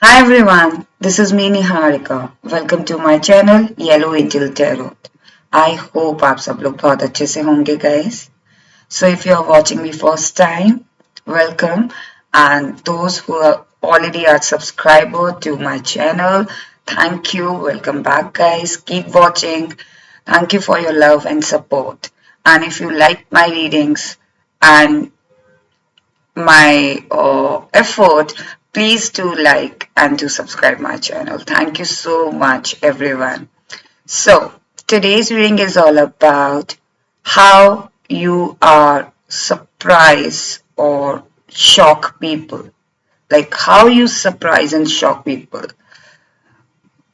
Hi everyone, this is me Niharika. Welcome to my channel Yellow Angel Tarot. I hope आप सब लोग बहुत अच्छे से होंगे guys. So if you are watching me first time, welcome, and those who are already are subscriber to my channel, thank you. Welcome back guys. Keep watching. Thank you for your love and support. And if you like my readings and my effort, please do like and do subscribe my channel. Thank you so much everyone. So today's reading is all about how you are surprise or shock people, like how you surprise and shock people.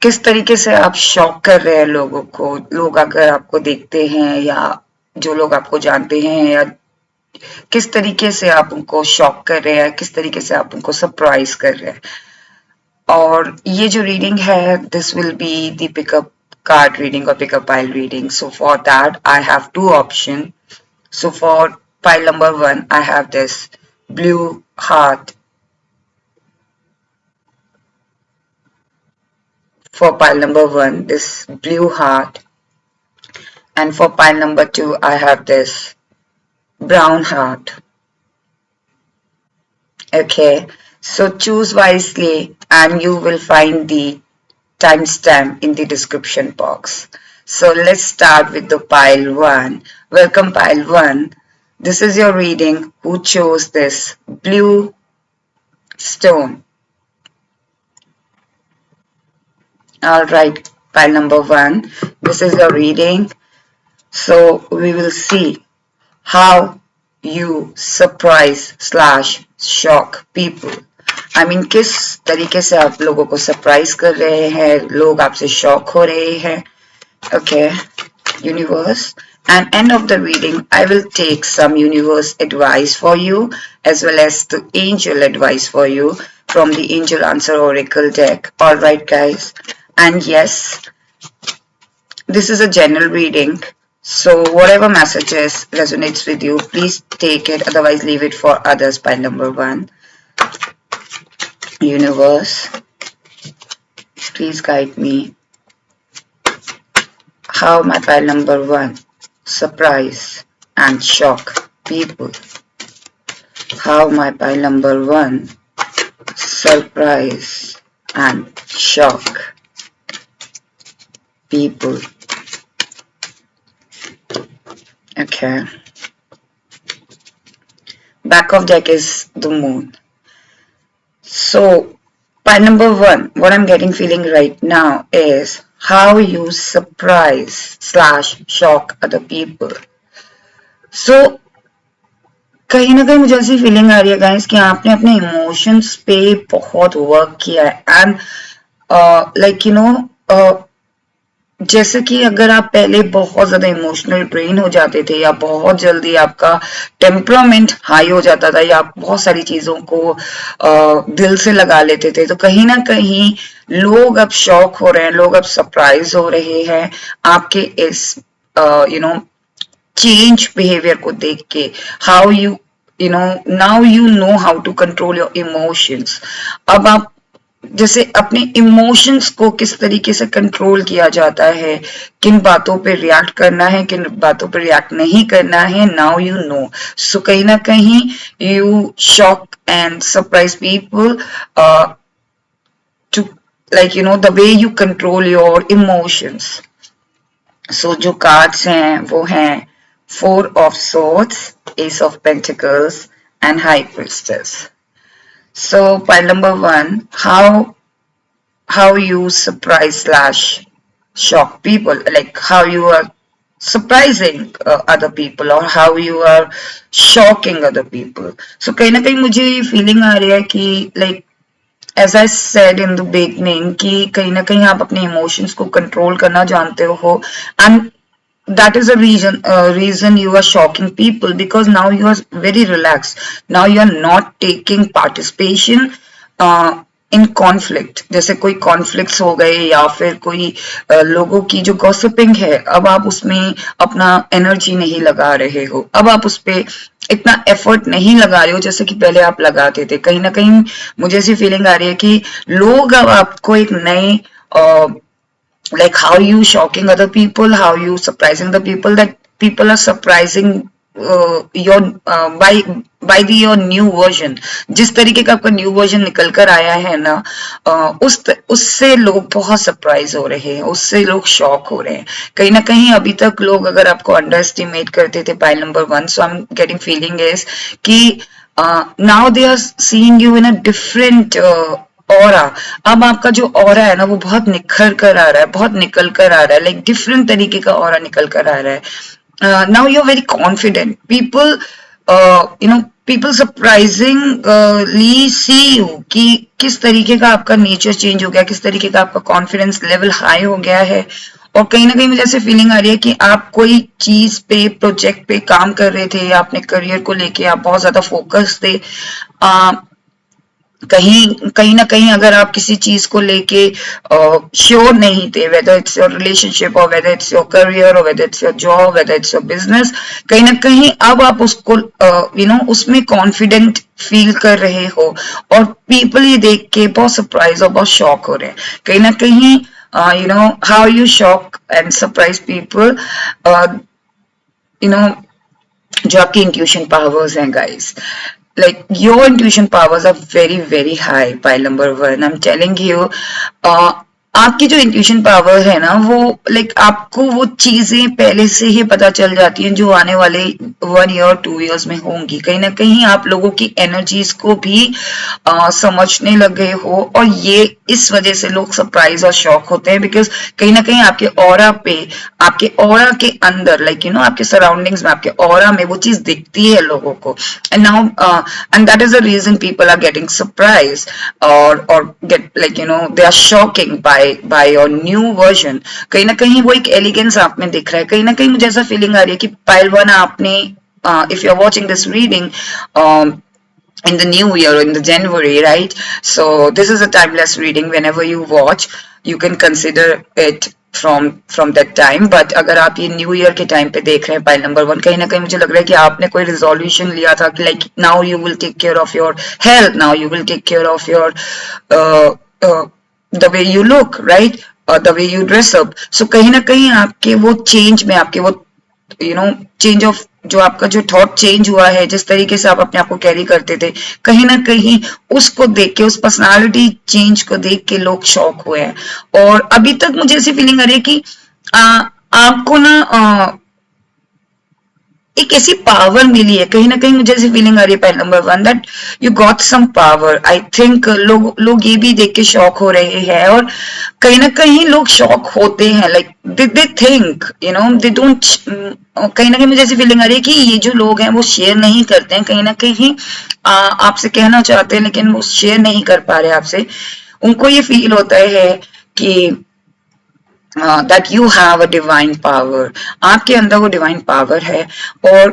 किस तरीके से आप shock कर रहे हैं लोगों को, लोग अगर आपको देखते हैं या जो लोग आपको जानते हैं या किस तरीके से आप उनको शॉक कर रहे हैं, किस तरीके से आप उनको सरप्राइज कर रहे हैं. और ये जो रीडिंग है, this will be the pickup card reading or pick up pile reading. So for that I have two options. So for pile number 1 I have this blue heart. For pile number 1 this blue heart, and for pile number 2 I have this brown heart. Okay, so choose wisely and you will find the timestamp in the description box. So let's start with the pile 1. Welcome pile 1. This is your reading. Who chose this blue stone? Alright, pile number 1. This is your reading. So we will see how you surprise slash shock people. I mean किस तरीके से आप लोगों को surprise कर रहे हैं, लोग आपसे शॉक हो रहे हैं. Okay, universe. And end of the reading I will take some universe advice for you as well as the angel advice for you from the angel answer oracle deck. Alright guys, and yes, this is a general reading. So whatever messages resonates with you, please take it, otherwise leave it for others. Pile number 1. Universe, please guide me. How my pile number 1 surprise and shock people. How my pile number 1 surprise and shock people. Okay. Back of deck is the moon. So pile number 1, what I'm getting feeling right now is how you surprise slash shock other people. So कहीं ना कहीं मुझे ऐसी feeling आ रही है guys कि आपने अपने इमोशंस पे बहुत वर्क किया है एंड लाइक यू नो, जैसे कि अगर आप पहले बहुत ज्यादा इमोशनल ड्रेन हो जाते थे या बहुत जल्दी आपका टेम्परामेंट हाई हो जाता था या आप बहुत सारी चीजों को दिल से लगा लेते थे, तो कहीं ना कहीं लोग अब शॉक हो रहे हैं, लोग अब सरप्राइज हो रहे हैं आपके इस यू नो चेंज बिहेवियर को देख के. How you know now you know how to control your emotions. अब आप जैसे अपने इमोशंस को किस तरीके से कंट्रोल किया जाता है, किन बातों पे रिएक्ट करना है, किन बातों पे रिएक्ट नहीं करना है, नाउ यू नो. सो कहीं ना कहीं you shock and surprise people to like you know the way you control your emotions. So जो कार्ड्स हैं वो हैं 4 of Swords, Ace of Pentacles and High Priestess. So pile number 1, how you surprise slash shock people, like how you are surprising other people or how you are shocking other people. So कहीं ना कहीं मुझे ये feeling आ रही है कि like as I said in the beginning कि कहीं ना कहीं आप अपने इमोशंस को कंट्रोल करना जानते हो and that is a reason you are shocking people, because now you are very relaxed. Now you are not taking participation in conflict, जैसे कोई कॉन्फ्लिक्ट्स हो गए या फिर कोई लोगों की जो गॉसिपिंग है, अब आप उसमें अपना एनर्जी नहीं लगा रहे हो, अब आप उस पे इतना एफर्ट नहीं लगा रहे हो जैसे कि पहले आप लगाते थे। कहीं ना कहीं मुझे ऐसी फीलिंग आ रही है कि लोग अब आपको एक नए like how you shocking other people, how you surprising the people, that people are surprising your by the your new version। जिस तरीके का आपका न्यू वर्जन निकल कर आया है ना, उससे लोग बहुत सरप्राइज हो रहे हैं, उससे लोग शॉक हो रहे हैं। कहीं ना कहीं अभी तक लोग अगर आपको अंडर एस्टिमेट करते थे pile number 1, so I am getting feeling is कि now they are seeing you in a different aura. अब आपका जो ऑरा है ना वो बहुत निखर कर आ रहा है, बहुत निकल कर आ रहा है, लाइक डिफरेंट तरीके का ऑरा निकल कर आ रहा है। Now you are very confident, people people surprisingly see you कि किस तरीके का आपका नेचर चेंज हो गया, किस तरीके का आपका कॉन्फिडेंस लेवल हाई हो गया है। और कहीं ना कहीं मुझे ऐसे फीलिंग आ रही है कि आप कोई चीज पे, प्रोजेक्ट पे काम कर रहे थे, अपने करियर को लेके आप बहुत ज्यादा फोकस थे। कहीं ना कहीं अगर आप किसी चीज को लेके श्योर नहीं थे, वेदर इट्स योर रिलेशनशिप और वेदर इट्स योर करियर और whether it's your job, whether it's your business, कहीं ना कहीं अब आप उसको उसमें कॉन्फिडेंट फील कर रहे हो और पीपल ये देख के बहुत सरप्राइज और बहुत शॉक हो रहे हैं। कहीं ना कहीं how you shock and surprise people, जो आपकी इंट्यूशन पावर्स हैं guys, like your intuition powers are very high pile number 1, I'm telling you। आपकी जो इंट्यूशन पावर है ना वो लाइक आपको वो चीजें पहले से ही पता चल जाती हैं जो आने वाले 1 ईयर 2 इयर्स में होंगी। कहीं ना कहीं आप लोगों की एनर्जीज को भी समझने लग गए हो और ये इस वजह से लोग सरप्राइज और शॉक होते हैं, बिकॉज कहीं ना कहीं आपके ऑरा पे, आपके ऑरा के अंदर, लाइक आपके सराउंडिंग्स में, आपके ऑरा में वो चीज दिखती है लोगों को। And now and that is the reason people are getting surprise और get like they are shocking by your new version। कहीं ना कहीं वो एक एलिगेंस आप में दिख रहा है। कहीं ना कहीं मुझे ऐसा फीलिंग आ रही है कि पाइल 1 आपने, if you're watching this reading in the new year or in the January, right? So this is a timeless reading. Whenever you watch, you can consider it from that time। but अगर आप ये new year के time पे देख रहे हैं pile number 1, कहीं ना कहीं मुझे लग रहा है कि आपने कोई रिजोल्यूशन लिया था कि like now you will take care of your health, now you will take care of your the way you look, right? or the way you dress up। so कहीं ना कहीं आपके वो चेंज में, आपके वो चेंज ऑफ, जो आपका जो थॉट चेंज हुआ है, जिस तरीके से आप अपने आप को कैरी करते थे, कहीं ना कहीं उसको देख के, उस पर्सनालिटी चेंज को देख के लोग शॉक हुए हैं। और अभी तक मुझे ऐसी फीलिंग आ रही है कि आपको ना एक ऐसी पावर मिली है। कहीं ना कहीं मुझे ऐसी फीलिंग आ रही है pile number 1 that you got some power. I think लोग ये भी देख के शॉक हो रहे हैं और कहीं ना कहीं लोग शॉक होते हैं, like they think they don't. कहीं ना कहीं मुझे ऐसी फीलिंग आ रही है कि ये जो लोग हैं वो शेयर नहीं करते हैं, कहीं ना कहीं आपसे कहना चाहते हैं लेकिन वो शेयर नहीं कर पा रहे आपसे। उनको ये फील होता है कि that you have a divine power, आपके अंदर वो divine power है और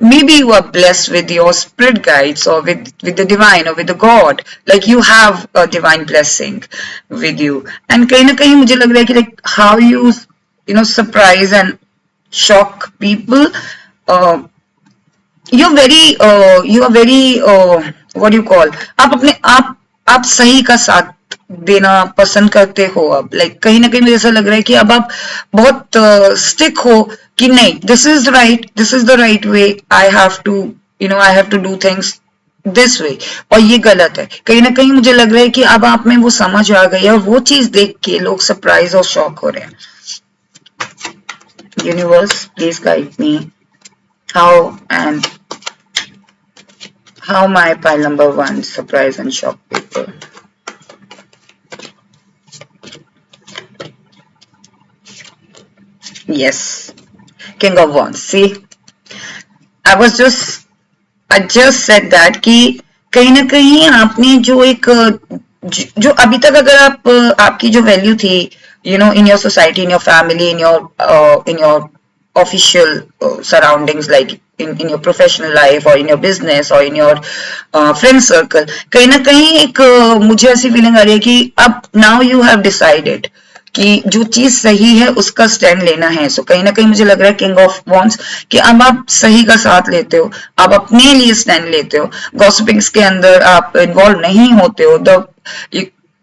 maybe you are blessed with your spirit guides or with the divine or with the God, like you have a divine blessing with you। and कहीं ना कहीं मुझे लग रहा है कि like how you surprise and shock people, you are very what do you call, आप अपने आप सही का साथ देना पसंद करते हो। अब लाइक कहीं ना कहीं मुझे ऐसा लग रहा है कि अब आप बहुत स्टिक हो कि नहीं, this is the right way, I have to do things this way, और ये गलत है। कहीं ना कहीं मुझे लग रहा है कि अब आप में वो समझ आ गई है और वो चीज देख के लोग सरप्राइज और शॉक हो रहे हैं। Universe please guide me how my pile number 1 surprise and shock people। Yes, King of Wands। See, I just said that कि कहीं ना कहीं आपने जो एक जो अभी तक अगर आपकी जो वैल्यू थी in your society, in your family, in your official surroundings, like in your professional life or in your business or in your friend circle, कहीं ना कहीं एक मुझे ऐसी फीलिंग आ रही है कि अब now you have decided कि जो चीज सही है उसका स्टैंड लेना है. सो कहीं ना कहीं मुझे लग रहा है किंग ऑफ वॉन्ड्स कि अब आप सही का साथ लेते हो, आप अपने लिए स्टैंड लेते हो, गॉसिपिंग्स के अंदर आप इन्वॉल्व नहीं होते हो.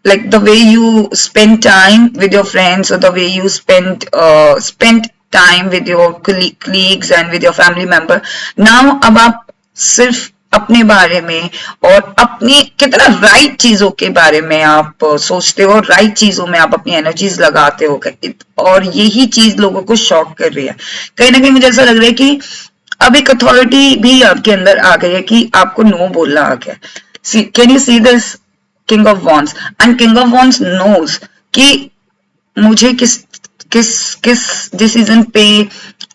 Like the way you spend time with your friends or the way you spend time with your colleagues and with your family member, now अब आप सिर्फ अपने बारे में और अपनी कितना राइट चीजों के बारे में आप सोचते हो, राइट चीजों में आप अपनी एनर्जीज लगाते हो, और यही चीज लोगों को शॉक कर रही है. कहीं ना कहीं मुझे ऐसा लग रहा है कि अब एक अथॉरिटी भी आपके अंदर आ गई है कि आपको नो बोलना आ गया. Can you see this king of wands? And king of wands knows कि मुझे किस किस किस डिसीजन पे,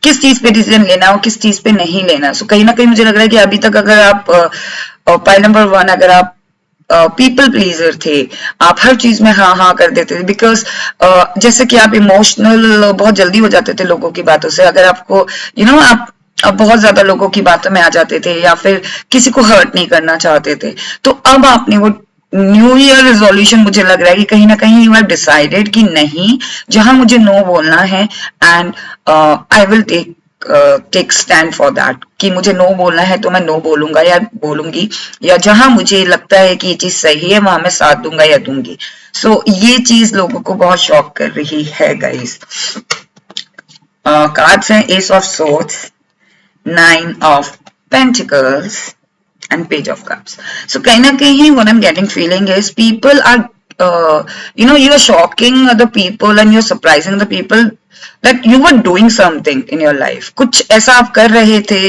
किस चीज पे डिसीजन लेना है और किस चीज पे नहीं लेना. सो कहीं ना कहीं मुझे लग रहा है कि अभी तक अगर आप पॉइंट नंबर 1, अगर आप पीपल प्लीजर थे, आप हर चीज में हाँ हाँ कर देते थे, बिकॉज जैसे कि आप इमोशनल बहुत जल्दी हो जाते थे लोगों की बातों से. अगर आपको आप बहुत ज्यादा लोगों की बातों में आ जाते थे या फिर किसी को हर्ट नहीं करना चाहते थे, तो अब आपने वो न्यू ईयर रेजोल्यूशन, मुझे लग रहा है कि कहीं ना कहीं यू हैव डिसाइडेड कि नहीं, जहां मुझे नो बोलना है and I will take stand for that, कि मुझे नो बोलना है तो मैं नो बोलूंगा या बोलूंगी, या जहां मुझे लगता है कि ये चीज सही है वहां मैं साथ दूंगा या दूंगी. सो ये चीज लोगों को बहुत शॉक कर रही है गाइस. कार्ड्स हैं S of swords, 9 of pentacles and page of cups. So kahin na kahin what I'm getting feeling is people are you are shocking other people and you're surprising the people that you were doing something in your life. कुछ ऐसा आप कर रहे थे,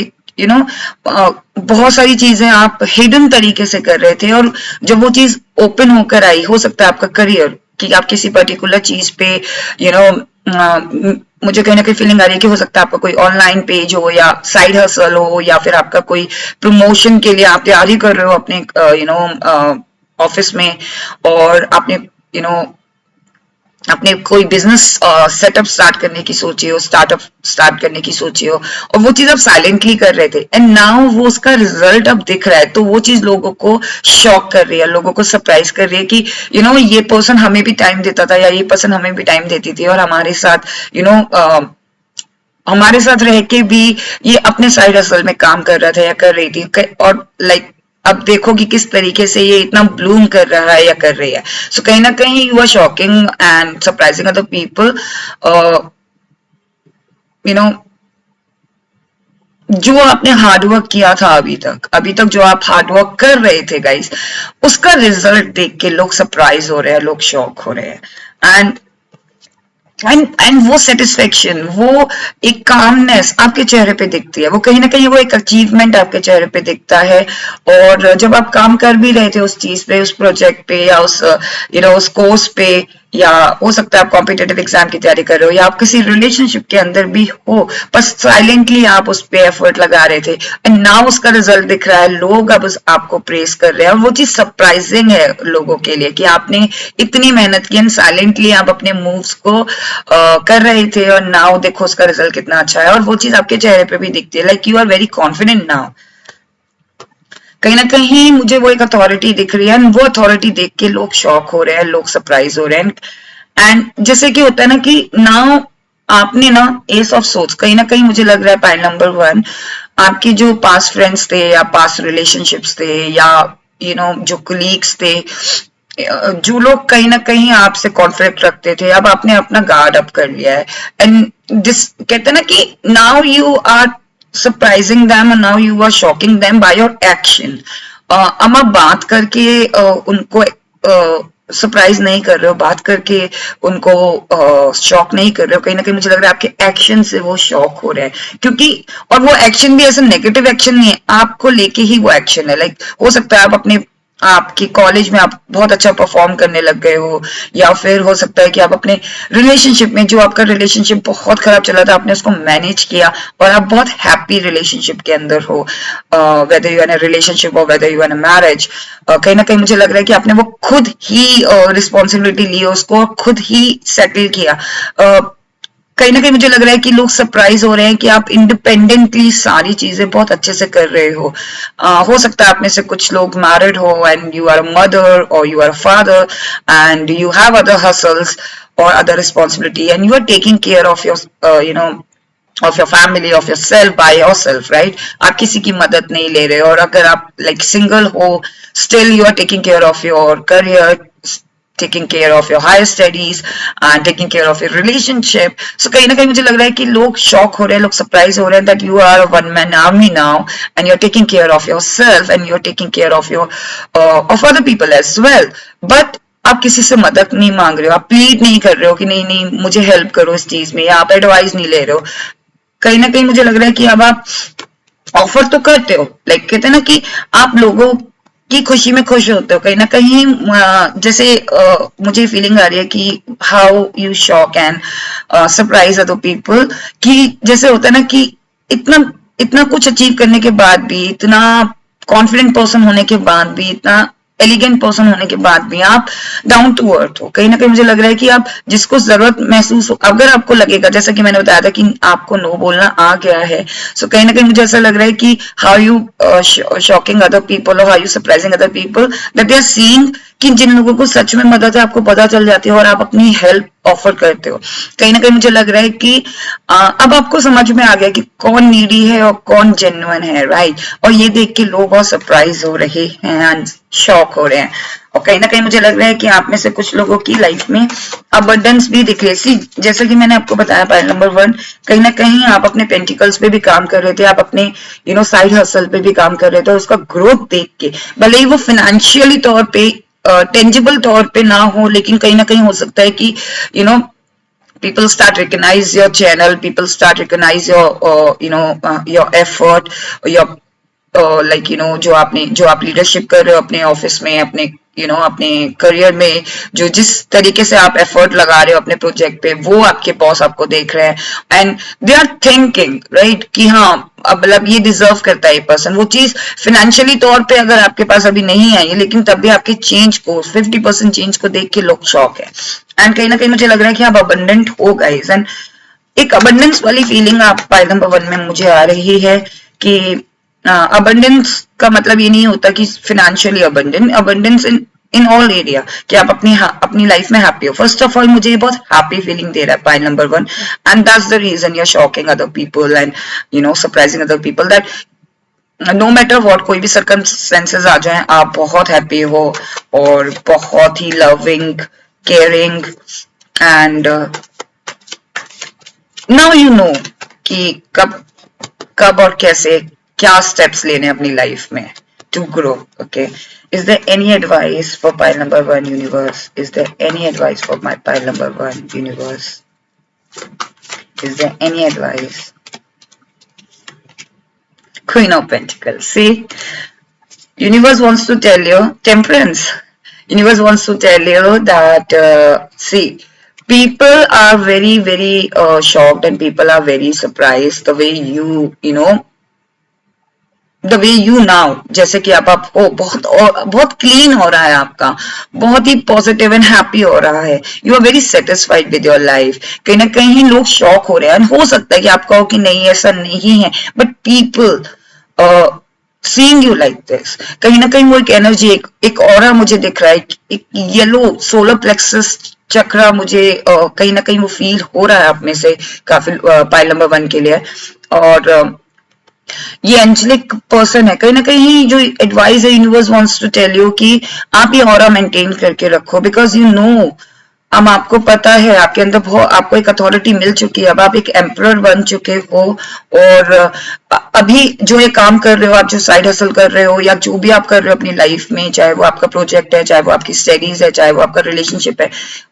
बहुत सारी चीजें आप हिडन तरीके से कर रहे थे, और जब वो चीज ओपन होकर आई, हो सकता है आपका करियर, कि आप किसी पर्टिकुलर चीज पे मुझे कहीं ना कहीं फीलिंग आ रही है कि हो सकता है आपका कोई ऑनलाइन पेज हो या साइड हसल हो, या फिर आपका कोई प्रमोशन के लिए आप तैयारी कर रहे हो अपने ऑफिस में, और आपने अपने कोई बिजनेस सेटअप स्टार्ट करने की सोची हो, स्टार्टअप स्टार्ट करने की सोची हो, और वो चीज आप साइलेंटली कर रहे थे एंड नाउ वो उसका रिजल्ट अब दिख रहा है, तो वो चीज लोगों को शॉक कर रही है, लोगों को सरप्राइज कर रही है कि ये पर्सन हमें भी टाइम देता था या ये पर्सन हमें भी टाइम देती थी, और हमारे साथ हमारे साथ रह के भी ये अपने साइड हसल में काम कर रहा था या कर रही थी, और लाइक अब देखो कि किस तरीके से ये इतना ब्लूम कर रहा है या कर रही है. सो कहीं ना कहीं you are shocking and surprising other people. जो आपने हार्डवर्क किया था अभी तक जो आप हार्डवर्क कर रहे थे गाइस, उसका रिजल्ट देख के लोग सरप्राइज हो रहे हैं, लोग शॉक हो रहे हैं. एंड वो सेटिस्फेक्शन, वो एक कामनेस आपके चेहरे पे दिखती है, वो कहीं ना कहीं वो एक अचीवमेंट आपके चेहरे पे दिखता है. और जब आप काम कर भी रहे थे उस चीज पे, उस प्रोजेक्ट पे, या उस कोर्स पे, या हो सकता है आप कॉम्पिटिटिव एग्जाम की तैयारी कर रहे हो, या आप किसी रिलेशनशिप के अंदर भी हो, बस साइलेंटली आप उस पे एफर्ट लगा रहे थे एंड नाउ उसका रिजल्ट दिख रहा है, लोग अब आपको प्रेस कर रहे हैं, और वो चीज सरप्राइजिंग है लोगों के लिए कि आपने इतनी मेहनत की एंड साइलेंटली आप अपने मूव्स को कर रहे थे, और नाउ देखो उसका रिजल्ट कितना अच्छा है, और वो चीज आपके चेहरे पे भी दिखती है, like you are very confident now. कहीं ना कहीं मुझे वो एक अथॉरिटी दिख रही है, एंड वो अथॉरिटी देख के लोग शॉक हो रहे हैं, लोग सरप्राइज हो रहे हैं. एंड जैसे कि होता है ना कि नाउ आपने ना एस ऑफ सोर्ड्स, कहीं ना कहीं मुझे लग रहा है पॉइंट नंबर 1, आपके जो पास्ट फ्रेंड्स थे या पास्ट रिलेशनशिप्स थे, या जो कलीग्स थे, जो लोग कहीं ना कहीं आपसे कॉन्फ्लिक्ट रखते थे, अब आपने अपना गार्ड अप कर लिया है. एंड दिस कहते हैं ना कि now you are surprising them and now you are shocking them by your action. अब आप बात करके उनको सरप्राइज नहीं कर रहे हो, बात करके उनको शॉक नहीं कर रहे हो, कहीं ना कहीं मुझे लग रहा है आपके एक्शन से वो शॉक हो रहे हैं, क्योंकि और वो एक्शन भी ऐसा नेगेटिव एक्शन नहीं है, आपको लेके ही वो एक्शन है. लाइक हो सकता है आप अपने आपके कॉलेज में आप बहुत अच्छा परफॉर्म करने लग गए हो, या फिर हो सकता है कि आप अपने रिलेशनशिप में, जो आपका रिलेशनशिप बहुत खराब चला था, आपने उसको मैनेज किया और आप बहुत हैप्पी रिलेशनशिप के अंदर हो, whether you are in a relationship और whether you are in a marriage. कहीं ना कहीं मुझे लग रहा है कि आपने वो खुद ही रिस्पॉन्सिबिलिटी ली, उसको खुद ही सेटल किया. कहीं ना कहीं मुझे लग रहा है कि लोग सरप्राइज हो रहे हैं कि आप इंडिपेंडेंटली सारी चीजें बहुत अच्छे से कर रहे हो। हो सकता है आप में से कुछ लोग मैरिड हो and you are a mother और you are a father and you have other hustles और other responsibility and you are taking care of your of your family, of yourself by yourself, right? आप किसी की मदद नहीं ले रहे और अगर आप like single हो, still you are taking care of your career, taking care of your higher studies and taking care of your relationship. So कहीं ना कहीं मुझे लग रहा है कि लोग शॉक हो रहे हैं, लोग सरप्राइज हो रहे हैं that you are a one man army now and you're taking care of yourself and you're taking care of your of other people as well. But आप किसी से मदद नहीं मांग रहे हो, आप प्लीड नहीं कर रहे हो कि नहीं नहीं मुझे हेल्प करो इस चीज में, या आप एडवाइस नहीं ले रहे हो। कहीं ना कहीं मुझे लग रहा है कि अब आप ऑफर तो करते हो, लाइक कहते हैं ना कि आप लोगों की खुशी में खुश होते हो। कहीं ना कहीं जैसे मुझे फीलिंग आ रही है कि how you shock and surprise other people, कि जैसे होता है ना कि इतना इतना कुछ अचीव करने के बाद भी, इतना कॉन्फिडेंट पर्सन होने के बाद भी, इतना एलिगेंट पर्सन होने के बाद भी आप डाउन टू अर्थ हो। कहीं ना कहीं मुझे लग रहा है कि आप जिसको जरूरत महसूस हो, अगर आपको लगेगा जैसा कि मैंने बताया था कि आपको नो बोलना आ गया है, सो कहीं ना कहीं मुझे ऐसा लग रहा है कि how you shocking other people और how you surprising other people that they are seeing कि जिन लोगों को सच में मदद है आपको पता चल जाती है और आप अपनी हेल्प ऑफर करते हो। कहीं ना कहीं मुझे लग रहा है कि अब आपको समझ में आ गया कि कौन नीडी है और कौन जेन्युइन है, राइट? और ये देख के लोग बहुत सरप्राइज हो रहे हैं, शॉक हो रहे हैं। और कहीं ना कहीं मुझे लग रहा है कि आप में से कुछ लोगों की लाइफ में अबंडेंस भी दिख रही है। जैसा कि मैंने आपको बताया पाइल नंबर 1, कहीं ना कहीं आप अपने पेंटिकल्स पे भी काम कर रहे थे, आप अपने साइड हसल पे भी काम कर रहे थे, और उसका ग्रोथ देख के भले ही वो फाइनेंशियली तौर पे टेंजिबल तौर पे ना हो, लेकिन कहीं ना कहीं हो सकता है कि people start recognize your channel, people start recognize your your effort, your जो आप लीडरशिप कर रहे हो अपने ऑफिस में, अपने अपने करियर में, जो जिस तरीके से आप एफर्ट लगा रहे हो अपने प्रोजेक्ट पे, वो आपके बॉस आपको देख रहे हैं and they are thinking right कि हाँ अब मतलब ये डिजर्व करता है ये पर्सन। वो चीज फाइनेंशियली तौर पे अगर आपके पास अभी नहीं आई है, लेकिन तब भी आपके चेंज को 50% चेंज को देख के लोग शॉक है। एंड कहीं ना कहीं मुझे लग रहा है कि आप अबंडेंट हो गाइस, एंड एक अबंडेंस वाली फीलिंग आप पाइल नंबर 1 में मुझे आ रही है कि अबंडेंस का मतलब ये नहीं होता कि financially abundant, abundance in all area, कि आप अपनी लाइफ में हैप्पी हो। फर्स्ट ऑफ ऑल मुझे ये बहुत हैप्पी फीलिंग दे रहा है pile number 1, and that's the reason you are shocking other people and surprising other people that no matter what, कोई भी सर्कमस्टेंसेस आ जाए आप बहुत हैप्पी हो और बहुत ही loving, caring, and now you know कि कब और कैसे क्या स्टेप्स लेने अपनी लाइफ में to grow. Okay, is there any advice for pile number 1 universe? Is there any advice for my pile number 1 universe? Is there any advice? Queen of Pentacles. See, universe wants to tell you temperance. Universe wants to tell you that see, people are very very shocked and people are very surprised the way the way you now, जैसे कि आप हो बहुत clean हो रहा है आपका, बहुत ही पॉजिटिव एंड हैप्पी हो रहा है, you are very satisfied with your life. कहीं ना कहीं लोग शॉक हो रहे हैं, हो सकता है कि आप कहो कि नहीं ऐसा नहीं है, but people seeing you like this, कहीं ना कहीं वो एक एनर्जी, एक ऑरा मुझे दिख रहा है, एक येलो सोलर प्लेक्सस चक्र मुझे कहीं ना कहीं वो फील हो रहा है आप में से काफी पाइल नंबर 1 के लिए। और ये एंजेलिक पर्सन है, कहीं ना कहीं जो एडवाइस है universe wants to tell you कि आप ये ऑरा मेंटेन करके रखो, बिकॉज यू नो, अब आपको पता है आपके अंदर आपको एक अथॉरिटी मिल चुकी है, अब आप एक एम्परर बन चुके हो, और अभी जो ये काम कर रहे हो आप, जो साइड हसल कर रहे हो या जो भी आप कर रहे हो अपनी लाइफ में, चाहे वो आपका प्रोजेक्ट है, चाहे वो आपकी स्टडीज है, चाहे वो आपका रिलेशनशिप है,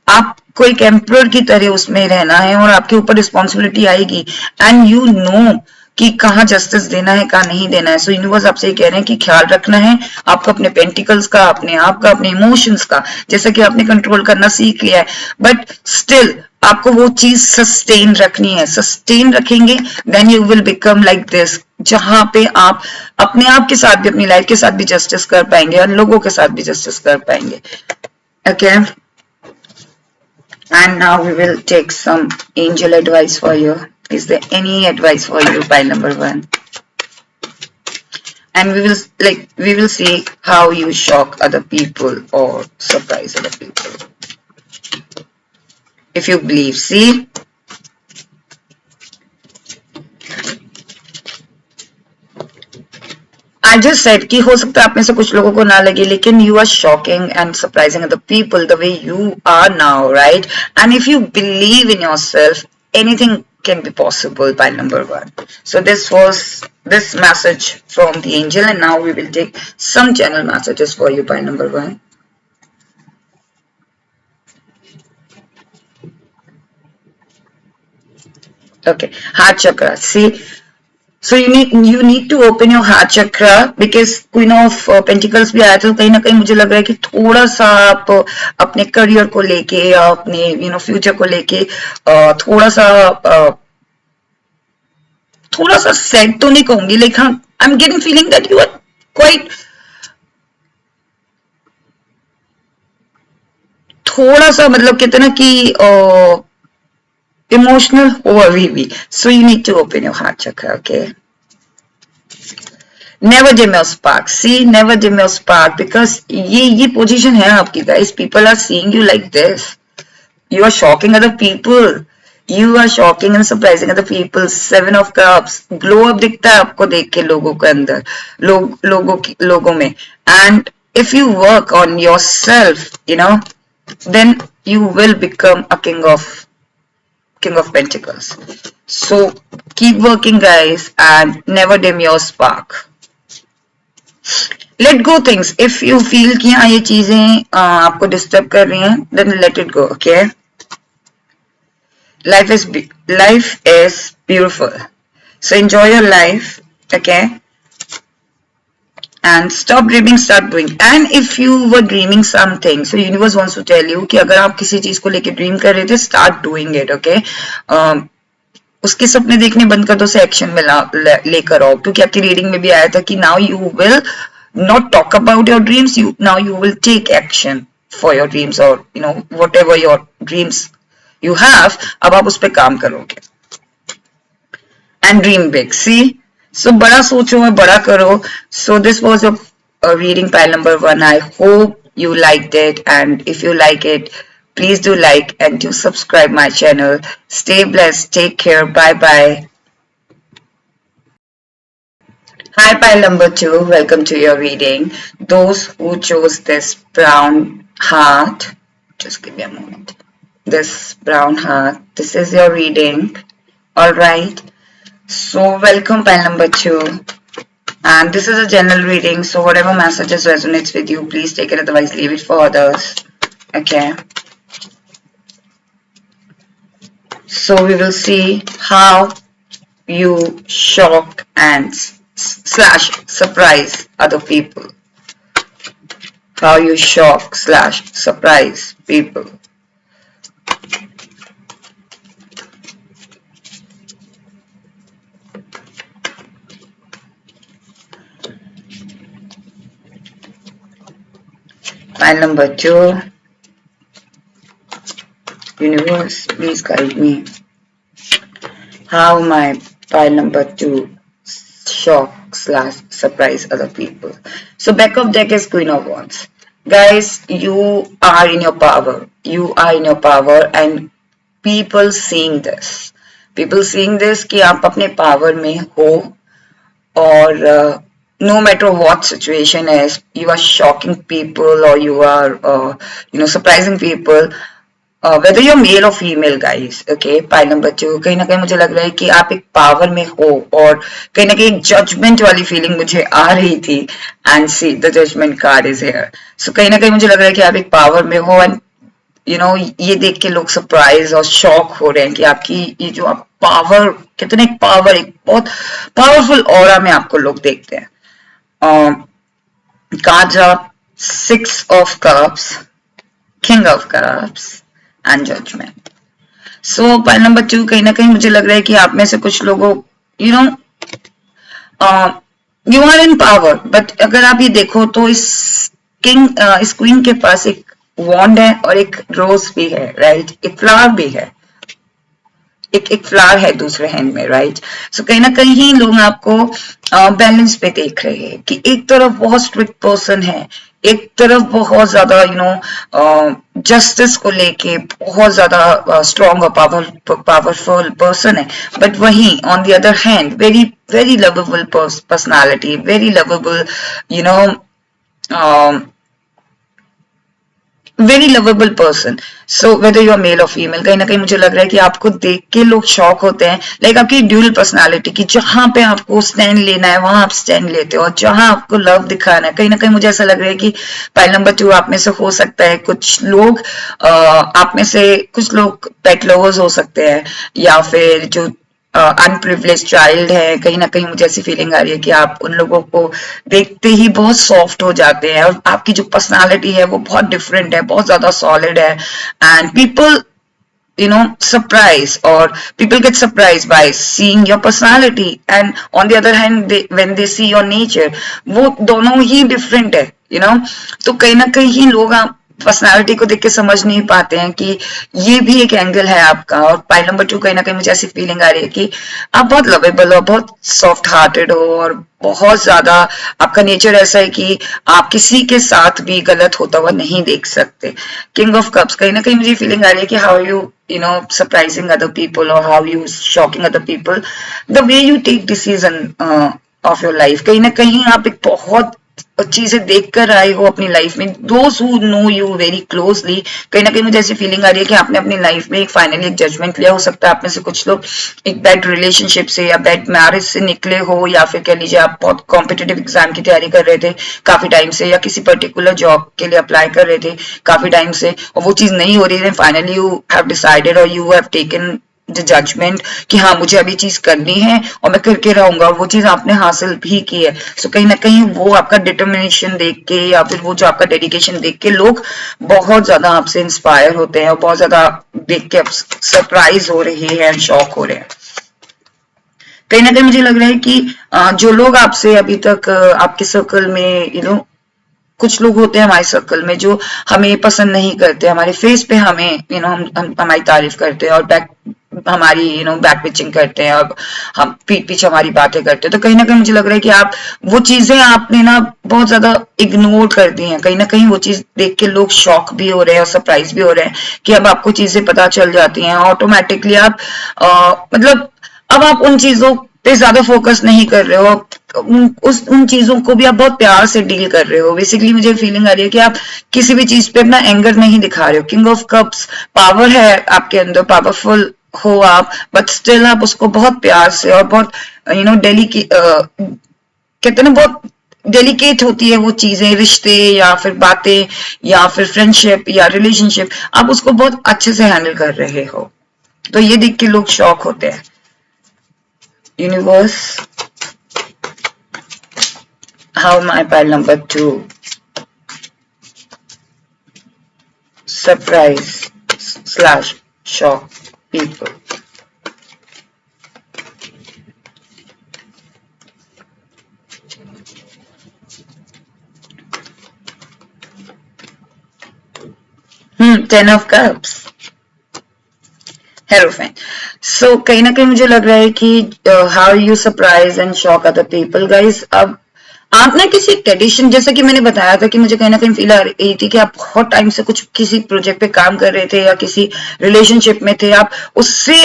आपको एक एम्परर की तरह उसमें रहना है और आपके ऊपर रिस्पॉन्सिबिलिटी आएगी, एंड यू नो कि कहाँ जस्टिस देना है कहाँ नहीं देना है। सो यूनिवर्स आपसे ये कह रहे हैं कि ख्याल रखना है आपको अपने पेंटिकल्स का, अपने आप का, अपने इमोशंस का, जैसा कि आपने कंट्रोल करना सीख लिया है, बट स्टिल आपको वो चीज सस्टेन रखनी है। सस्टेन रखेंगे then you will become like this, जहां पे आप अपने आप के साथ भी, अपनी लाइफ के साथ भी जस्टिस कर पाएंगे और लोगों के साथ भी जस्टिस कर पाएंगे। Okay, And now we will take some angel advice for you. Is there any advice for you, pile number 1? And we will see how you shock other people or surprise other people. If you believe, see, I just said कि हो सकता है आप में से कुछ लोगों को ना लगे, लेकिन you are shocking and surprising other people the way you are now, right? And if you believe in yourself, anything can be possible. By number 1. So this was this message from the angel, and now we will take some channel messages for you by number 1. Okay, heart chakra. See, so you need to open your heart chakra because Queen of Pentacles भी आया था, तो कहीं ना कहीं मुझे लग रहा है कि थोड़ा सा आप अपने करियर को लेके या अपने फ्यूचर को लेके थोड़ा सा सेट तो नहीं कहूंगी, लेकिन हाँ, I am getting feeling that you are quite थोड़ा सा मतलब कहते ना कि emotional हो अभी भी. So you need to open your heart chakra, okay? Never dim your spark. See, never dim your spark because ये position है आपकी, guys. People are seeing you like this. You are shocking other people. You are shocking and surprising other people. 7 of Cups. Glow up दिखता है आपको देख के लोगों के अंदर, लोगों में. And if you work on yourself, then you will become a King of Pentacles. So keep working, guys, and never dim your spark. Let go things. If you feel कि हाँ ये चीजें आपको डिस्टर्ब कर रही हैं, then let it go, okay? Life is beautiful. So enjoy your life, okay? And stop dreaming, start doing. And if you were dreaming something, so universe wants to tell you कि अगर आप किसी चीज को लेके ड्रीम कर रहे थे, start doing it, okay? उसके सपने देखने बंद कर दो, से एक्शन में लेकर आओ, क्योंकि आपकी रीडिंग में भी आया था कि now you will not talk about your dreams, now you will take action for your dreams, or whatever your dreams you have, अब आप उस पर काम करोगे. And dream big. See, so बड़ा सोचो और बड़ा करो. So this was a reading pile number 1. I hope you liked it, and if you like it, please do like and do subscribe my channel. Stay blessed. Take care. Bye bye. Hi pile number 2. Welcome to your reading. Those who chose this brown heart, just give me a moment. This brown heart. This is your reading. All right. So welcome pile number 2, and this is a general reading, so whatever messages resonates with you, please take it, otherwise leave it for others, okay? So we will see how you shock and / surprise other people. How you shock / surprise people. Pile number 2. Universe, please guide me. How my pile number 2 shock / surprise other people. So back of deck is Queen of Wands. Guys, you are in your power. You are in your power, and people seeing this. People seeing this कि आप अपने power में हो, और no matter what situation is, you are shocking people, or you are surprising people, whether you're male or female, guys, okay? Pile number 2, कहीं ना कहीं मुझे लग रहा है कि आप एक पावर में हो, और कहीं ना कहीं एक जजमेंट वाली फीलिंग मुझे आ रही थी. And see the judgement card is here. So कहीं ना कहीं मुझे लग रहा है कि आप एक पावर में हो, एंड ये देख के लोग सरप्राइज और शॉक हो रहे हैं कि आपकी ये जो आप पावर, कितने पावर, एक बहुत पावरफुल ऑरा में आपको लोग देखते हैं. Cards are 6 of Cups, King of Cups, and Judgment. So pile number 2, कहीं ना कहीं मुझे लग रहा है कि आप में से कुछ लोगों you are in power, but अगर आप ये देखो तो इस क्वीन के पास एक वॉन्ड है और एक रोज भी है, राइट, एक फ्लावर भी है, एक फ्लावर है दूसरे हैंड में, राइट। सो कहीं ना कहीं लोग आपको बैलेंस पे देख रहे हैं कि एक तरफ बहुत स्ट्रिक्ट पर्सन है, एक तरफ बहुत ज्यादा जस्टिस को लेके बहुत ज्यादा स्ट्रॉन्ग और पावरफुल पर्सन है, बट वहीं on the other hand very very lovable personality, very lovable you know very lovable person. So whether you are male और फीमेल, कहीं ना कहीं मुझे लग रहा है कि आपको देख के लोग शॉक होते हैं, लाइक आपकी ड्यूअल पर्सनालिटी की, जहां पे आपको स्टैंड लेना है वहां आप स्टैंड लेते हो, और जहां आपको लव दिखाना है, कहीं ना कहीं मुझे ऐसा लग रहा है कि पाइल नंबर 2 आप में से हो सकता है कुछ लोग, आप में से कुछ लोग पेट लवर्स हो सकते हैं, या फिर जो अनप्रिविलेज चाइल्ड है, कहीं ना कहीं मुझे ऐसी फीलिंग आ रही है कि आप उन लोगों को देखते ही बहुत सॉफ्ट हो जाते हैं, और आपकी जो पर्सनालिटी है वो बहुत डिफरेंट है, बहुत ज्यादा सॉलिड है, and people surprise, or people get surprised by seeing your personality, and on the other hand when they see your nature, वो दोनों ही different है, तो कहीं ना कहीं लोग आप पर्सनालिटी को देख के समझ नहीं पाते हैं कि ये भी एक एंगल है आपका। और पाइल नंबर 2 कहीं ना कहीं मुझे ऐसी फीलिंग आ रही है कि आप बहुत लवेबल हो, बहुत सॉफ्ट हार्टेड हो, और बहुत ज्यादा आपका नेचर ऐसा है कि आप किसी के साथ भी गलत होता हुआ नहीं देख सकते। किंग ऑफ कप्स, कहीं ना कहीं मुझे फीलिंग आ रही है कि how you surprising other people, और how you shocking other people, the way you take decision of your life, कहीं ना कहीं आप एक बहुत चीजें देख कर आए हो अपनी लाइफ में। Those who know you very closely, कहीं ना कहीं मुझे ऐसी फीलिंग आ रही है कि आपने अपनी लाइफ में एक फाइनली एक जजमेंट लिया। हो सकता है आप में से कुछ लोग एक बैड रिलेशनशिप से या बैड मैरिज से निकले हो, या फिर कह लीजिए आप बहुत कॉम्पिटेटिव एग्जाम की तैयारी कर रहे थे काफी टाइम से, या किसी पर्टिकुलर जॉब के लिए अप्लाई कर रहे थे काफी टाइम से, और वो चीज नहीं हो रही है। फाइनली यू हैव डिसाइडेड और यू हैव टेकन जजमेंट कि हाँ मुझे अभी चीज करनी है और मैं करके रहूंगा, वो चीज आपने हासिल भी की है। सो कहीं ना कहीं वो आपका डिटर्मिनेशन देख के, या फिर वो जो आपका डेडिकेशन देख के लोग बहुत ज्यादा आपसे इंस्पायर होते हैं, और बहुत ज्यादा देख के सरप्राइज हो रहे हैं, शॉक हो रहे हैं। कहीं ना कहीं मुझे लग रहा है कि जो लोग आपसे अभी तक आपके सर्कल में कुछ लोग होते हैं हमारे सर्कल में जो हमें पसंद नहीं करते, हमारे फेस पे हमें हम हमारी तारीफ करते हैं, और हमारी बैक पिचिंग करते हैं, और हम पीठ पीछे हमारी बातें करते हैं। तो कहीं ना कहीं मुझे लग रहा है कि आप वो चीजें आपने ना बहुत ज्यादा इग्नोर कर दी हैं। कहीं ना कहीं वो चीज देख के लोग शॉक भी हो रहे हैं और सरप्राइज भी हो रहे हैं कि अब आपको चीजें पता चल जाती हैं ऑटोमेटिकली। आप मतलब अब आप उन चीजों पे ज्यादा फोकस नहीं कर रहे हो, उन चीजों को भी आप बहुत प्यार से डील कर रहे हो। बेसिकली मुझे फीलिंग आ रही है कि आप किसी भी चीज पे अपना एंगर नहीं दिखा रहे हो। किंग ऑफ कप्स, पावर है आपके अंदर, पावरफुल हो आप, बट स्टिल आप उसको बहुत प्यार से और बहुत कहते हैं ना, बहुत डेलिकेट होती है वो चीजें, रिश्ते या फिर बातें या फिर फ्रेंडशिप या रिलेशनशिप, आप उसको बहुत अच्छे से हैंडल कर रहे हो। तो ये देख के लोग शॉक होते हैं। Universe, how my pile number 2 surprise / shock people. Ten of Cups, Hierophant. So कहीं ना कहीं मुझे लग रहा है कि how you surprise and shock other people, guys। अब आप ना किसी ट्रेडिशन, जैसे कि मैंने बताया था कि मुझे कहीं ना कहीं फील आ रही थी कि आप बहुत टाइम से कुछ किसी प्रोजेक्ट पे काम कर रहे थे या किसी रिलेशनशिप में थे, आप उससे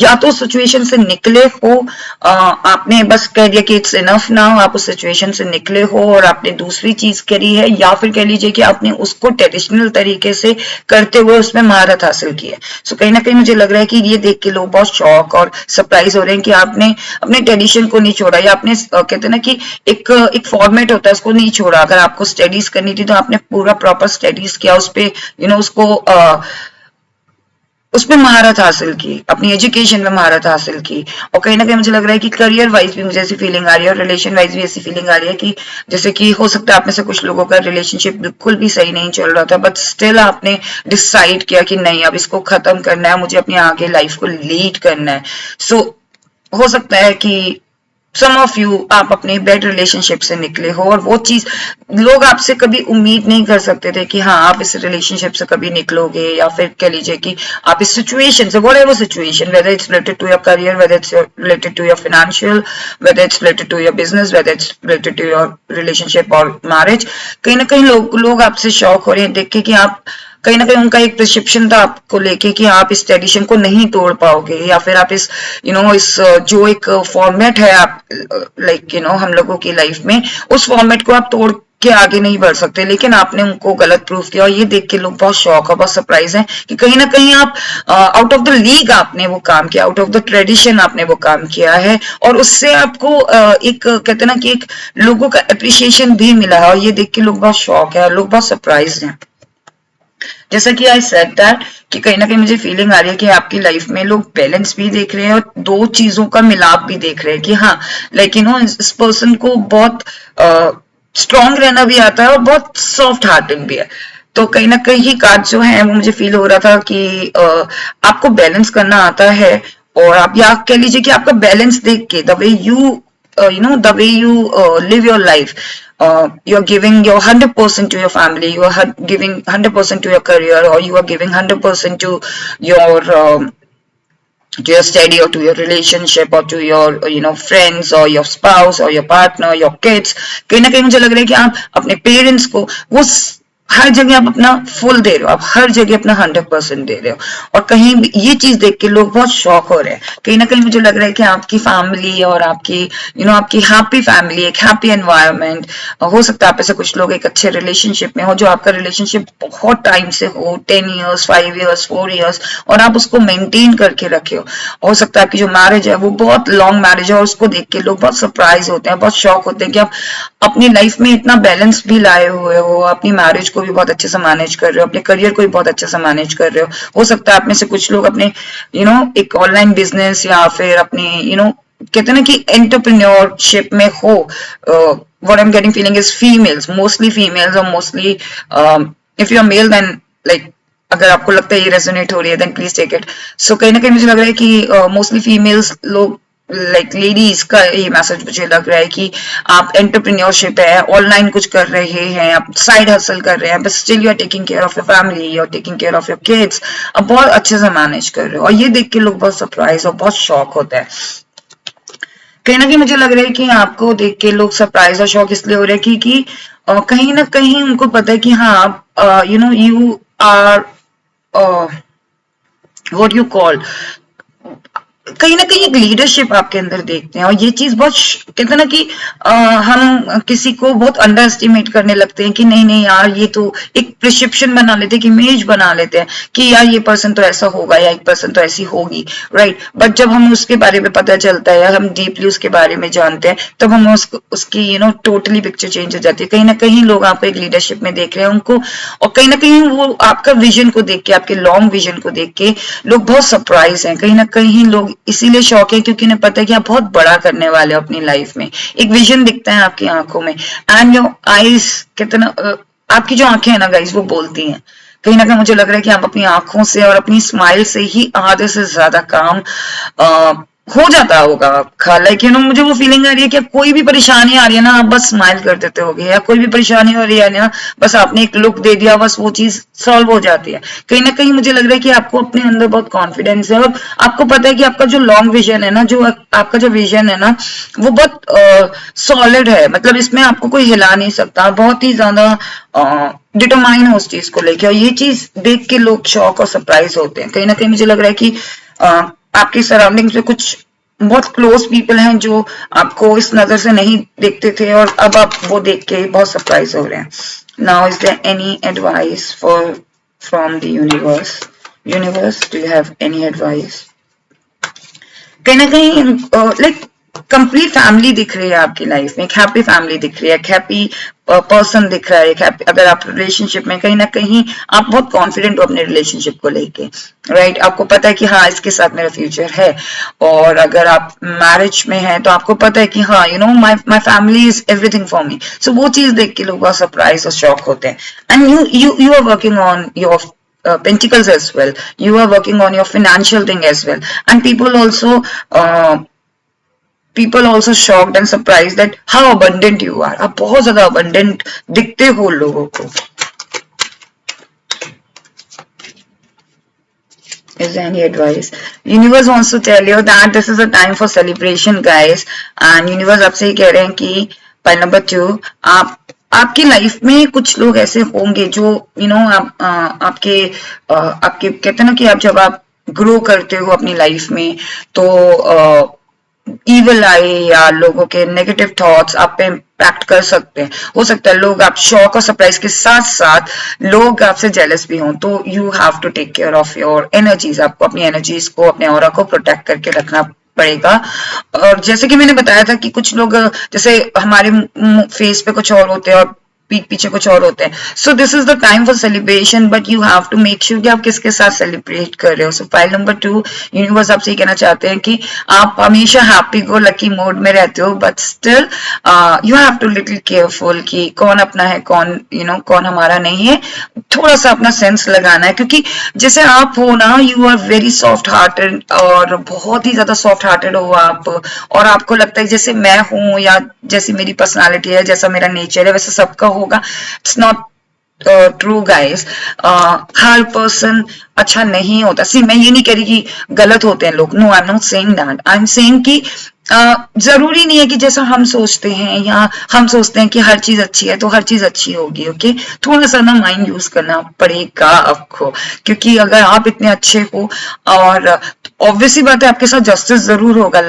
या तो सिचुएशन से निकले हो, आपने बस कह दिया कि इट्स इनफ नाउ, आप उस सिचुएशन से निकले हो और आपने दूसरी चीज करी है, या फिर कह लीजिए कि आपने उसको ट्रेडिशनल तरीके से करते हुए उसमें महारत हासिल की है। सो कहीं ना कहीं मुझे लग रहा है कि ये देख के लोग बहुत शॉक और सरप्राइज हो रहे हैं कि आपने अपने ट्रेडिशन को नहीं छोड़ा, या आपने कहते हैं ना कि एक फॉर्मेट होता है, उसको नहीं छोड़ा। अगर आपको स्टडीज करनी थी तो आपने पूरा प्रॉपर स्टडीज किया, उस पे उसको उसमें महारत हासिल की, अपनी एजुकेशन में महारत हासिल की। और कहीं ना कहीं मुझे लग रहा है कि करियर वाइज भी मुझे ऐसी फीलिंग आ रही है, और रिलेशन वाइज भी ऐसी फीलिंग आ रही है कि जैसे कि हो सकता है आप में से कुछ लोगों का रिलेशनशिप बिल्कुल भी सही नहीं चल रहा था, बट स्टिल आपने डिसाइड किया कि नहीं, अब इसको खत्म करना है, मुझे अपनी आगे लाइफ को लीड करना है। सो हो सकता है कि सम ऑफ यू, आप अपने बैड रिलेशनशिप से निकले हो और वो चीज लोग आपसे कभी उम्मीद नहीं कर सकते थे कि हाँ आप इस रिलेशनशिप से कभी निकलोगे, या फिर कह लीजिए कि आप इस सिचुएशन से, whatever situation, whether it's related to your career, whether it's related to your financial, whether it's related to your business, whether it's related to your relationship और मैरिज, कहीं ना कहीं लोग आपसे शौक हो रहे हैं देख के कि आप कहीं ना कहीं उनका एक प्रिस्क्रिप्शन था आपको लेके कि आप इस ट्रेडिशन को नहीं तोड़ पाओगे, या फिर आप इस इस जो एक फॉर्मेट है आप लाइक हम लोगों की लाइफ में, उस फॉर्मेट को आप तोड़ के आगे नहीं बढ़ सकते, लेकिन आपने उनको गलत प्रूफ किया। और ये देख के लोग बहुत शॉक और बहुत सरप्राइज हैं कि कहीं ना कहीं आप आउट ऑफ द लीग आपने वो काम किया, आउट ऑफ द ट्रेडिशन आपने वो काम किया है, और उससे आपको एक कहते हैं ना कि एक लोगों का अप्रिसिएशन भी मिला है, और ये देख के लोग बहुत शॉक है, लोग बहुत सरप्राइज हैं। जैसा कि आई सेड दैट कि कहीं ना कहीं मुझे फीलिंग आ रही है कि आपकी लाइफ में लोग बैलेंस भी देख रहे हैं और दो चीजों का मिलाप भी देख रहे हैं कि हाँ लाइक इस पर्सन को बहुत स्ट्रांग रहना भी आता है और बहुत सॉफ्ट हार्टेड भी है। तो कहीं ना कहीं कार्ड जो है वो मुझे फील हो रहा था कि आपको बैलेंस करना आता है, और आप या कह लीजिए कि आपका बैलेंस देख के the way you the way you live your life, you're giving your 100% to your family, you are giving 100% to your career, or you are giving 100% to your study or to your relationship or to your friends or your spouse or your partner, your kids। कहीं ना कहीं मुझे लग रहा है कि आप अपने पेरेंट्स को वो हर जगह आप अपना फुल दे रहे हो, आप हर जगह अपना 100% दे रहे हो, और कहीं भी ये चीज देख के लोग बहुत शॉक हो रहे हैं। कहीं ना कहीं मुझे लग रहा है कि आपकी फैमिली और आपकी आपकी हैप्पी फैमिली, एक हैप्पी एनवायरनमेंट, हो सकता है आप ऐसे कुछ लोग एक अच्छे रिलेशनशिप में हो, जो आपका रिलेशनशिप बहुत टाइम से हो, 10 ईयर्स, 5 ईयर्स, 4 ईयर्स, और आप उसको मेंटेन करके रखे हो सकता है आपकी जो मैरिज है वो बहुत लॉन्ग मैरिज है, और उसको देख के लोग बहुत सरप्राइज होते हैं, बहुत शॉक होते हैं कि आप अपनी लाइफ में इतना बैलेंस भी लाए हुए हो, अपनी मैरिज को भी बहुत अच्छे से मैनेज कर रहे हो, अपने करियर को भी बहुत अच्छे से मैनेज कर रहे हो सकता है आप में से कुछ लोग अपने एक ऑनलाइन बिजनेस या फिर अपने कहते हैं ना कि एंटरप्रेन्योरशिप में हो। What I am getting feeling is females, mostly females, और mostly if you are male then like अगर आपको लगता है ये रेजोनेट हो रही है then please take it. So कहीं ना कहीं मुझे लग रहा है कि मोस्टली फीमेल्स लोग लाइक लेडीज का ये मैसेज मुझे लग रहा है कि आप एंटरप्रेन्योरशिप है, ऑनलाइन कुछ कर रहे हैं, आप साइड हसल कर रहे हैं, but still you are taking care of your family, you are taking care of your kids, आप बहुत अच्छे से मैनेज कर रहे हो, और ये देख के लोग बहुत सरप्राइज और बहुत शॉक होता है। कहीं ना कहीं मुझे लग रहा है कि आपको देख के लोग सरप्राइज और शॉक इसलिए हो रहे हैं क्योंकि कहीं ना कहीं उनको पता है कि हाँ आप you are what you call, कहीं ना कहीं एक लीडरशिप आपके अंदर देखते हैं, और ये चीज बहुत कहते हैं ना कि हम किसी को बहुत अंडर एस्टिमेट करने लगते हैं कि नहीं नहीं यार ये तो एक प्रिस्क्रिप्शन बना लेते हैं, कि इमेज बना लेते हैं कि यार ये पर्सन तो ऐसा होगा या एक पर्सन तो ऐसी होगी, राइट। बट जब हम उसके बारे में पता चलता है या हम डीपली उसके बारे में जानते हैं तब हम उसकी टोटली पिक्चर चेंज हो जाती है। कहीं ना कहीं लोग आपको एक लीडरशिप में देख रहे हैं उनको, और कहीं ना कहीं वो आपका विजन को देख के, आपके लॉन्ग विजन को देख के लोग बहुत सरप्राइज हैं। कहीं ना कहीं लोग इसीलिए शौक है क्योंकि उन्हें पता है कि आप बहुत बड़ा करने वाले हो अपनी लाइफ में, एक विजन दिखता है आपकी आंखों में, एंड योर आईज कितना आपकी जो आंखें हैं ना गाइस वो बोलती हैं। कहीं ना कहीं मुझे लग रहा है कि आप अपनी आंखों से और अपनी स्माइल से ही आधे से ज्यादा काम हो जाता होगा आपका। लाइक मुझे वो फीलिंग आ रही है कि कोई भी परेशानी आ रही है ना आप बस स्माइल कर देते होगे, या कोई भी परेशानी हो रही है ना बस आपने एक लुक दे दिया, बस वो चीज सॉल्व हो जाती है। कहीं ना कहीं मुझे लग रहा है कि आपको अपने अंदर बहुत कॉन्फिडेंस है, और आपको पता है कि आपका जो लॉन्ग विजन है ना, जो आपका जो विजन है ना वो बहुत सॉलिड है, मतलब इसमें आपको कोई हिला नहीं सकता, बहुत ही ज्यादा डिटरमाइन हो उस चीज को लेकर, और ये चीज देख के लोग शॉक और सरप्राइज होते हैं। कहीं ना कहीं मुझे लग रहा है कि आपकी सराउंडिंग में कुछ बहुत क्लोज पीपल हैं जो आपको इस नजर से नहीं देखते थे, और अब आप वो देख के बहुत सरप्राइज हो रहे हैं। Now is there any advice for from the universe? Universe, do you have any advice? कहीं ना कहीं लाइक कंप्लीट फैमिली दिख रही है आपकी लाइफ में, एक हैप्पी फैमिली दिख रही है, एक हैप्पी पर्सन दिख रहा है, एक हैप्पी, अगर आप रिलेशनशिप में कहीं ना कहीं आप बहुत कॉन्फिडेंट हो अपने रिलेशनशिप को लेके, राइट। आपको पता है कि हाँ इसके साथ मेरा फ्यूचर है, और अगर आप मैरिज में हैं तो आपको पता है कि हाँ my family is everything for me. So वो चीज देख के लोग बहुत सरप्राइज और शॉक होते हैं, and you are working on your pentacles as well, you are working on your financial thing as well, and people also people also shocked and surprised that how abundant you are. आप बहुत ज़्यादा abundant दिखते हो लोगों को. Is there any advice? Universe wants to tell you that this is a time for celebration, guys. And universe आपसे ही कह रहे हैं कि पॉइंट नंबर 2, आपकी लाइफ में कुछ लोग ऐसे होंगे जो आपके कहते हैं ना कि जब आप ग्रो करते हो अपनी लाइफ में तो इविल आए या लोगों के नेगेटिव थॉट्स आप पे इम्पैक्ट कर सकते हैं. हो सकता है लोग आप शॉक और सरप्राइज के साथ साथ लोग आपसे जेलस भी हों. तो you have to take care of your energies. आपको अपनी एनर्जीज को, अपने ऑरा को प्रोटेक्ट करके रखना पड़ेगा. और जैसे कि मैंने बताया था कि कुछ लोग जैसे हमारे फेस पे कुछ और होते हैं और पीठ पीछे कुछ और होते हैं. So this is the time for celebration, but you have to make sure कि आप किसके साथ सेलिब्रेट कर रहे हो. सो फाइल नंबर 2, यूनिवर्स आपसे ये कहना चाहते हैं कि आप हमेशा हैप्पी गो लकी मोड में रहते हो, but still you have to little careful कि कौन अपना है, कौन कौन हमारा नहीं है. थोड़ा सा अपना सेंस लगाना है, क्योंकि जैसे आप हो ना, you are very soft hearted और बहुत ही ज्यादा सॉफ्ट हार्टेड हो आप, और आपको लगता है जैसे मैं हूं या जैसी मेरी पर्सनालिटी है, जैसा मेरा नेचर है, वैसे सबका होगा. It's not true guys. Her person अच्छा नहीं होता. सी मैं ये नहीं कह रही कि गलत होते हैं लोग, no I am not saying that. I am saying कि जरूरी नहीं है कि जैसा हम सोचते हैं या हम सोचते हैं कि हर चीज अच्छी है तो हर चीज अच्छी होगी. ओके, थोड़ा सा ना माइंड यूज करना पड़ेगा आपको, क्योंकि अगर आप इतने अच्छे हो और ऑब्वियसली बात है आपके साथ जस्टिस जरूर होगा.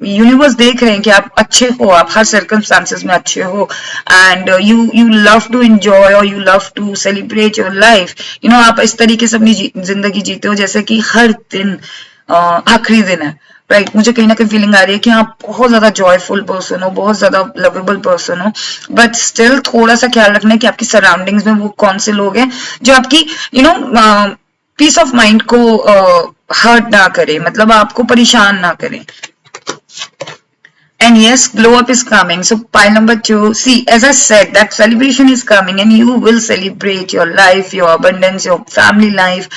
यूनिवर्स देख रहे हैं कि आप अच्छे हो, आप हर सर्कमस्टांसेस में अच्छे हो, and you love to enjoy और you love to celebrate your life. आप इस तरीके से अपनी जिंदगी जीते हो जैसे कि हर दिन आखिरी दिन है. राइट, मुझे कहीं ना कहीं फीलिंग आ रही है कि आप बहुत ज्यादा जॉयफुल पर्सन हो, बहुत ज्यादा लवेबल पर्सन हो, बट स्टिल थोड़ा सा ख्याल रखना है कि आपकी सराउंडिंग्स में वो कौन से लोग हैं जो आपकी पीस ऑफ माइंड को हर्ट ना करे, मतलब आपको परेशान ना करें. And yes, glow up is coming. So pile number 2, see, as I said, that celebration is coming and you will celebrate your life, your abundance, your family life,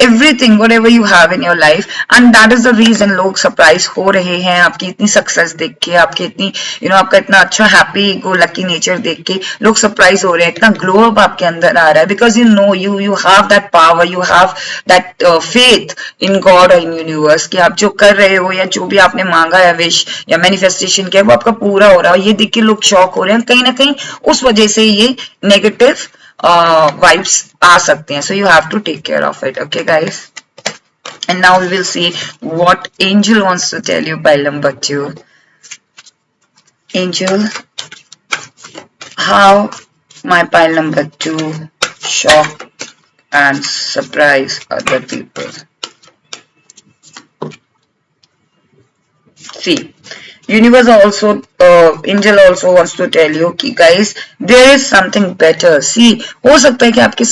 everything, whatever you have in your life. And that is the reason लोग surprise हो रहे हैं आपकी इतनी success देख के, आपकी इतनी आपका इतना अच्छा happy go lucky nature देख के लोग surprise हो रहे हैं. इतना glow up आपके अंदर आ रहा है, because you have that power, you have that faith in God or in universe कि आप जो कर रहे हो या जो भी आपने मांगा है wish या manifestation क्या वो आपका पूरा हो रहा है. ये देख के लोग शॉक हो रहे हैं, कहीं ना कहीं उस वजह से ये नेगेटिव वाइब्स आ सकते हैं. So you have to take care of it. Okay guys, and now we will see what angel wants to tell you. Pile number 2, angel, how my pile number 2 shock and surprise other people. See, universe also, angel also wants to tell you कि guys there is something better. See, हो सकता है कि आपके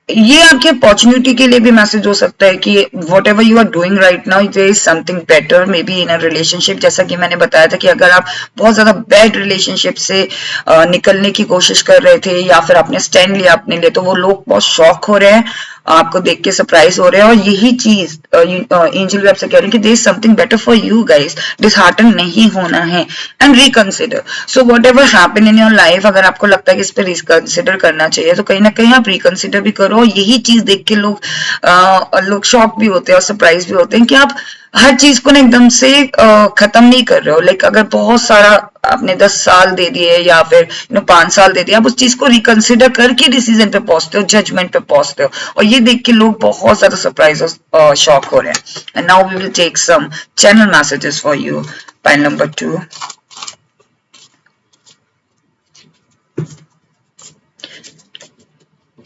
ये आपकी opportunity के लिए भी मैसेज हो सकता है कि whatever you are doing right now there is something better, maybe in a relationship. जैसा कि मैंने बताया था कि अगर आप बहुत ज्यादा बैड रिलेशनशिप से निकलने की कोशिश कर रहे थे या फिर आपने स्टैंड लिया अपने लिए, तो वो लोग बहुत शॉक हो रहे हैं, आपको देख के सरप्राइज हो रहे हैं. और यही चीज एंजल भी आपसे कह रहे हैं कि there is something better for you guys. Dishearten नहीं होना है and reconsider. So whatever happen in your life, अगर आपको लगता है कि इस पर रिकंसिडर करना चाहिए तो कहीं ना कहीं आप रिकंसिडर भी करो. यही चीज देख के लोग शॉक भी होते हैं और सरप्राइज भी होते हैं कि आप हर चीज को ना एकदम से खत्म नहीं कर रहे हो. लाइक अगर बहुत सारा आपने 10 साल दे दिए या फिर 5 साल दे दिए, आप उस चीज को रिकंसिडर करके डिसीजन पे पहुंचते हो, जजमेंट पे पहुंचते हो. और ये देख के लोग बहुत ज्यादा सरप्राइज और शॉक हो रहे हैं. And now we will take some channel messages for you. Pile number 2,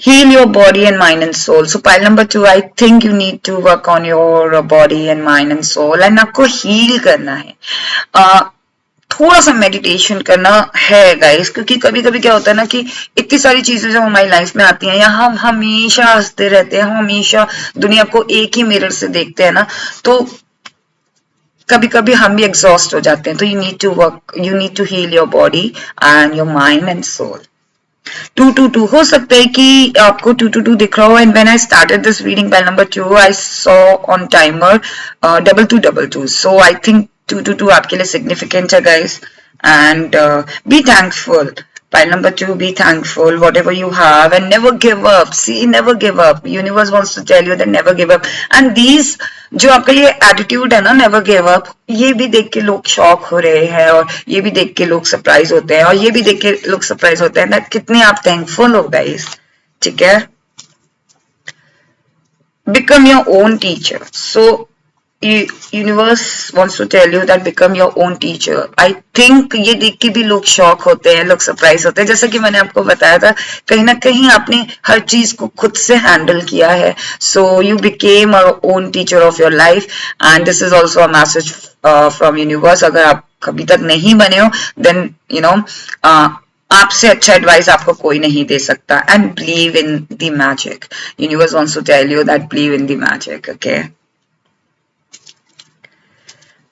heal your body and mind and soul. So pile number 2, I think you need to work on your body and mind and soul. And आपको heal करना है, थोड़ा सा meditation करना है guys. क्योंकि कभी कभी क्या होता है ना कि इतनी सारी चीजें जब हमारी लाइफ में आती हैं या हम हमेशा हंसते रहते हैं, हम हमेशा दुनिया को एक ही मिरर से देखते हैं ना, तो कभी कभी हम भी एग्जॉस्ट हो जाते हैं. तो you need to heal your body and your mind and soul. 222 हो सकता है कि आपको 222 दिख रहा हो. And when I started this reading pile number 2, I saw on timer 2222. So I think 2 आपके लिए significant है guys, and be thankful. Pile number 2, be thankful whatever you have and never give up. See, never give up. Universe wants to tell you that never give up. And these जो आपका ये attitude है ना, never give up, ये भी देख के लोग शॉक हो रहे हैं, और ये भी देख के लोग सरप्राइज होते हैं, और ये भी देख के लोग सरप्राइज होते हैं ना कितने आप थैंकफुल हो गाइस. ठीक है. Become your own teacher. So universe wants to tell you that become your own teacher. I think ये देख के भी लोग शॉक होते हैं, लोग सरप्राइज होते हैं. जैसा कि मैंने आपको बताया था, कहीं ना कहीं आपने हर चीज को खुद से हैंडल किया है. So you became your own teacher of your life, and this is also a message from universe. अगर आप कभी तक नहीं बने हो, then you know आपसे अच्छा एडवाइस आपको कोई नहीं दे सकता. And believe in the magic. Universe wants to tell you that believe in the magic. Okay.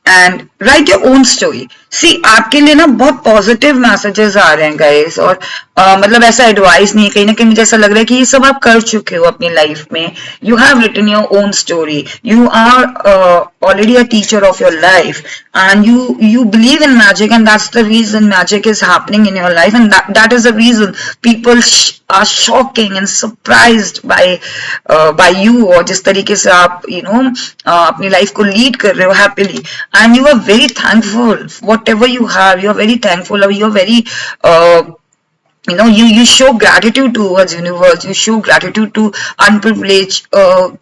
And write your own story. See, आपके लिए ना बहुत पॉजिटिव मैसेजेस आ रहे हैं गाइस, और मतलब ऐसा एडवाइस नहीं है, कहीं ना कहीं मुझे ऐसा लग रहा है कि ये सब आप कर चुके हो अपनी लाइफ में. You have written your own story. You are already a teacher of your life, and you believe in magic, and that's the reason magic is happening in your life, and that is the reason people are shocking and surprised by you, और जिस तरीके से आप अपनी life को lead कर रहे हो happily, and you are very thankful. Whatever you have, you are very thankful, or you are very you show gratitude towards universe. You show gratitude to unprivileged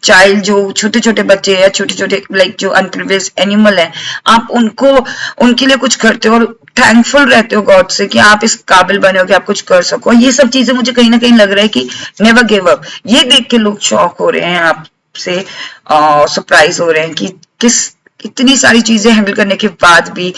child, जो छोटे छोटे बच्चे या छोटे छोटे like जो unprivileged animal है, आप उनके लिए कुछ करते हो, और थैंकफुल रहते हो गॉड से कि आप इस काबिल बने हो कि आप कुछ कर सको. ये सब चीजें मुझे कहीं ना कहीं लग रहा है कि नेवर गिव अप. ये देख के लोग शॉक हो रहे हैं आपसे, सरप्राइज हो रहे हैं कि इतनी सारी चीजें हैंडल करने के बाद भी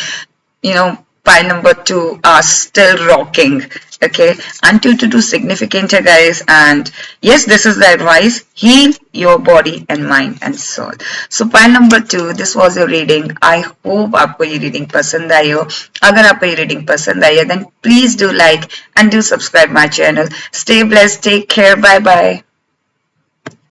pile number 2 are still rocking. Okay, and 2 significant hai guys, and yes, this is the advice: heal your body and mind and soul. So pile number 2, this was your reading. I hope आपको ये reading पसंद आई हो. अगर आपको ये reading पसंद आई है, then please do like and do subscribe my channel. Stay blessed, take care, bye bye.